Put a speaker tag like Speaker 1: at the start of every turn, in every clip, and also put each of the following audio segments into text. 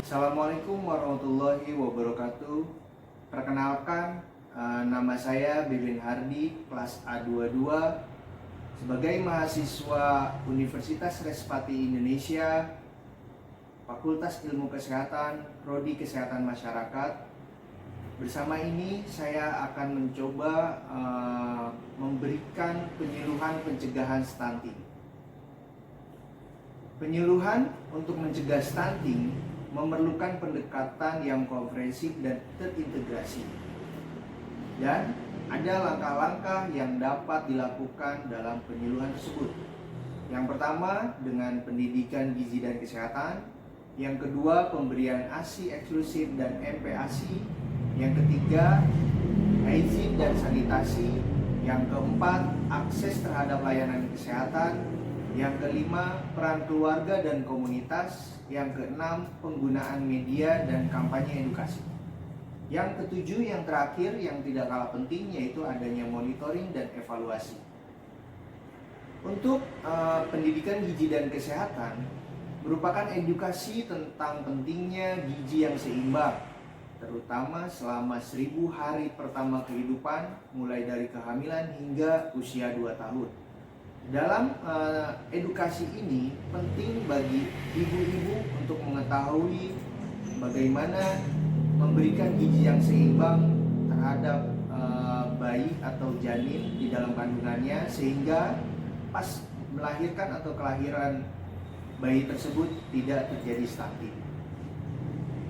Speaker 1: Assalamualaikum warahmatullahi wabarakatuh. Perkenalkan, nama saya Beben Hardi, kelas A22, sebagai mahasiswa Universitas Respati Indonesia, Fakultas Ilmu Kesehatan, Prodi Kesehatan Masyarakat. Bersama ini saya akan mencoba memberikan penyuluhan pencegahan stunting. Penyuluhan untuk mencegah stunting memerlukan pendekatan yang komprehensif dan terintegrasi. Dan ada langkah-langkah yang dapat dilakukan dalam penyuluhan tersebut. Yang pertama, dengan pendidikan gizi dan kesehatan. Yang kedua, pemberian ASI eksklusif dan MPASI. Yang ketiga, hygiene dan sanitasi. Yang keempat, akses terhadap layanan kesehatan. Yang kelima, peran keluarga dan komunitas. Yang keenam, penggunaan media dan kampanye edukasi. Yang ketujuh, yang terakhir, yang tidak kalah penting, yaitu adanya monitoring dan evaluasi. Untuk pendidikan gizi dan kesehatan merupakan edukasi tentang pentingnya gizi yang seimbang, terutama selama 1000 hari pertama kehidupan, mulai dari kehamilan hingga usia 2 tahun. Dalam edukasi ini penting bagi ibu-ibu untuk mengetahui bagaimana memberikan gizi yang seimbang terhadap bayi atau janin di dalam kandungannya, sehingga pas melahirkan atau kelahiran bayi tersebut tidak terjadi stunting.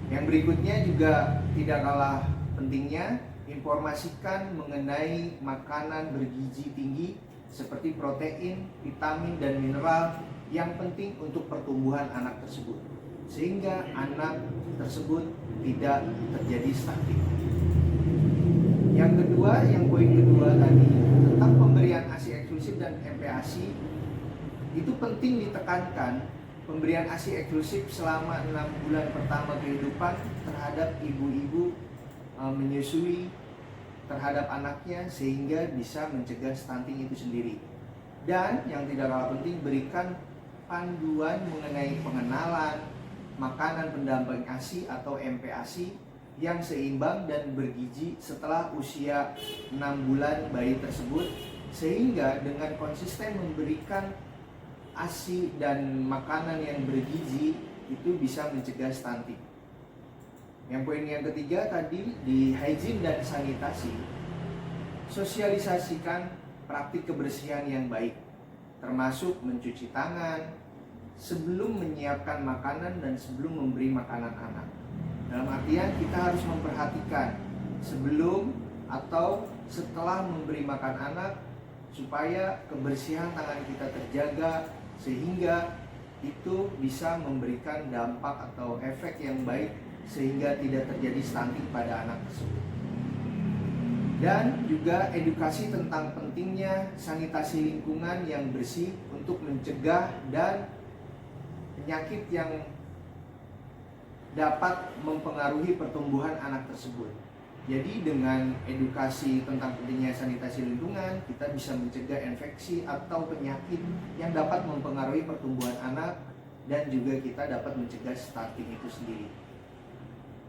Speaker 1: Yang berikutnya juga tidak kalah pentingnya, informasikan mengenai makanan bergizi tinggi seperti protein, vitamin, dan mineral yang penting untuk pertumbuhan anak tersebut, sehingga anak tersebut tidak terjadi stunting. Yang kedua, yang poin kedua tadi tentang pemberian ASI eksklusif dan MPASI, itu penting ditekankan. Pemberian ASI eksklusif selama 6 bulan pertama kehidupan terhadap ibu-ibu menyusui terhadap anaknya, sehingga bisa mencegah stunting itu sendiri. Dan yang tidak kalah penting, berikan panduan mengenai pengenalan makanan pendamping ASI atau MPASI yang seimbang dan bergizi setelah usia 6 bulan bayi tersebut, sehingga dengan konsisten memberikan ASI dan makanan yang bergizi itu bisa mencegah stunting. Yang poin yang ketiga tadi di hygiene dan sanitasi, sosialisasikan praktik kebersihan yang baik, termasuk mencuci tangan sebelum menyiapkan makanan dan sebelum memberi makanan anak. Dalam artian kita harus memperhatikan sebelum atau setelah memberi makan anak, supaya kebersihan tangan kita terjaga, sehingga itu bisa memberikan dampak atau efek yang baik, sehingga tidak terjadi stunting pada anak tersebut. Dan juga edukasi tentang pentingnya sanitasi lingkungan yang bersih untuk mencegah dan penyakit yang dapat mempengaruhi pertumbuhan anak tersebut. Jadi dengan edukasi tentang pentingnya sanitasi lingkungan, kita bisa mencegah infeksi atau penyakit yang dapat mempengaruhi pertumbuhan anak, dan juga kita dapat mencegah stunting itu sendiri.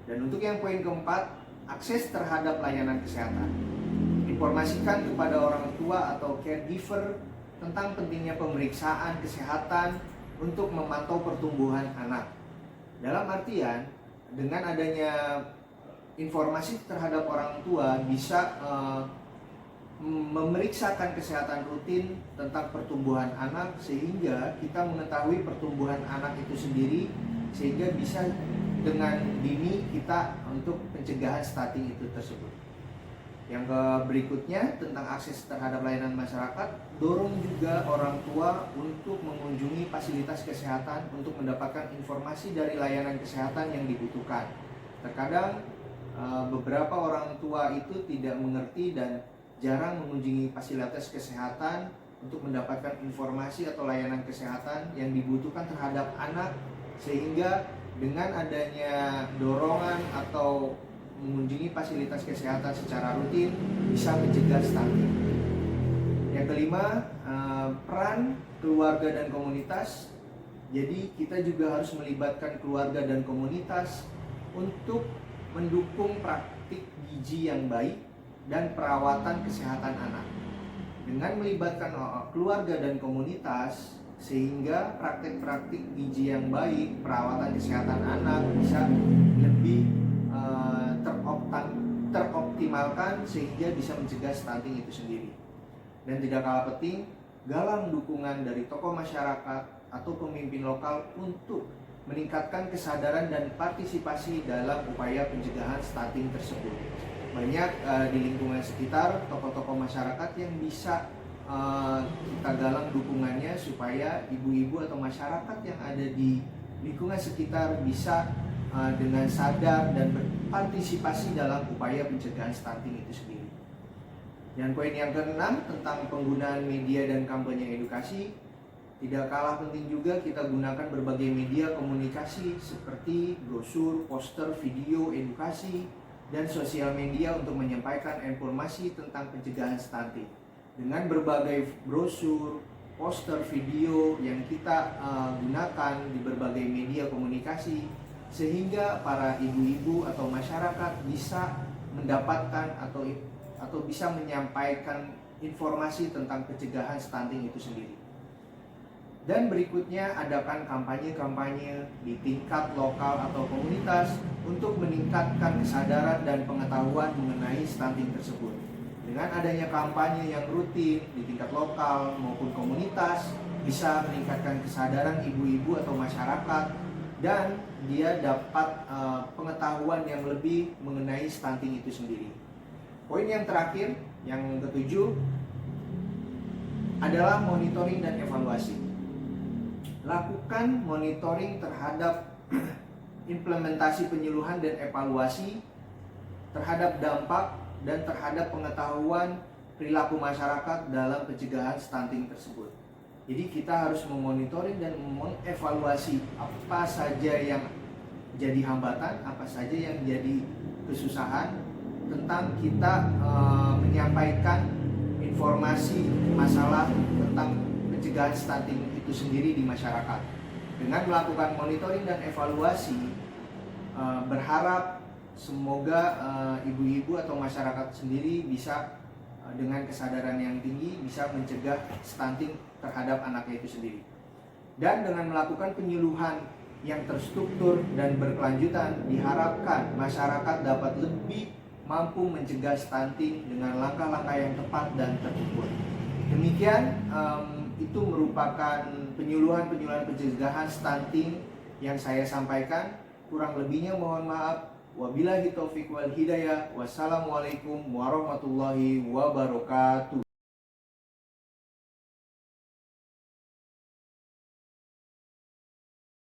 Speaker 1: Dan untuk yang poin keempat, akses terhadap layanan kesehatan. Informasikan kepada orang tua atau caregiver tentang pentingnya pemeriksaan kesehatan untuk memantau pertumbuhan anak. Dalam artian, dengan adanya informasi terhadap orang tua bisa memeriksakan kesehatan rutin tentang pertumbuhan anak, sehingga kita mengetahui pertumbuhan anak itu sendiri, sehingga bisa dengan dini kita untuk pencegahan stunting itu tersebut. Yang berikutnya tentang akses terhadap layanan masyarakat, dorong juga orang tua untuk mengunjungi fasilitas kesehatan untuk mendapatkan informasi dari layanan kesehatan yang dibutuhkan. Terkadang beberapa orang tua itu tidak mengerti dan jarang mengunjungi fasilitas kesehatan untuk mendapatkan informasi atau layanan kesehatan yang dibutuhkan terhadap anak, sehingga dengan adanya dorongan atau mengunjungi fasilitas kesehatan secara rutin bisa mencegah stunting. Yang kelima, peran keluarga dan komunitas Jadi kita juga harus melibatkan keluarga dan komunitas untuk mendukung praktik gizi yang baik dan perawatan kesehatan anak. Dengan melibatkan keluarga dan komunitas, sehingga praktik-praktik gizi yang baik, perawatan kesehatan anak bisa lebih teroptimalkan sehingga bisa mencegah stunting itu sendiri. Dan tidak kalah penting, galang dukungan dari tokoh masyarakat atau pemimpin lokal untuk meningkatkan kesadaran dan partisipasi dalam upaya pencegahan stunting tersebut. Banyak di lingkungan sekitar tokoh-tokoh masyarakat yang bisa kita galang dukungannya supaya ibu-ibu atau masyarakat yang ada di lingkungan sekitar bisa dengan sadar dan berpartisipasi dalam upaya pencegahan stunting itu sendiri. Dan poin yang keenam tentang penggunaan media dan kampanye edukasi, tidak kalah penting juga kita gunakan berbagai media komunikasi seperti brosur, poster, video, edukasi, dan sosial media untuk menyampaikan informasi tentang pencegahan stunting. Dengan berbagai brosur, poster, video yang kita gunakan di berbagai media komunikasi, sehingga para ibu-ibu atau masyarakat bisa mendapatkan atau bisa menyampaikan informasi tentang pencegahan stunting itu sendiri. Dan berikutnya, adakan kampanye-kampanye di tingkat lokal atau komunitas untuk meningkatkan kesadaran dan pengetahuan mengenai stunting tersebut. Dengan adanya kampanye yang rutin di tingkat lokal maupun komunitas, bisa meningkatkan kesadaran ibu-ibu atau masyarakat, dan dia dapat pengetahuan yang lebih mengenai stunting itu sendiri. Poin yang terakhir, yang ketujuh, adalah monitoring dan evaluasi. Lakukan monitoring terhadap implementasi penyuluhan dan evaluasi terhadap dampak dan terhadap pengetahuan perilaku masyarakat dalam pencegahan stunting tersebut. Jadi kita harus memonitoring dan mengevaluasi apa saja yang jadi hambatan, apa saja yang jadi kesusahan tentang kita menyampaikan informasi masalah tentang pencegahan stunting itu sendiri di masyarakat. Dengan melakukan monitoring dan evaluasi, berharap semoga ibu-ibu atau masyarakat sendiri bisa dengan kesadaran yang tinggi bisa mencegah stunting terhadap anaknya itu sendiri. Dan dengan melakukan penyuluhan yang terstruktur dan berkelanjutan, diharapkan masyarakat dapat lebih mampu mencegah stunting dengan langkah-langkah yang tepat dan terukur. Demikian itu merupakan penyuluhan pencegahan stunting yang saya sampaikan. Kurang lebihnya mohon maaf. Wabillahi taufiq wal hidayah. Wassalamualaikum warahmatullahi wabarakatuh.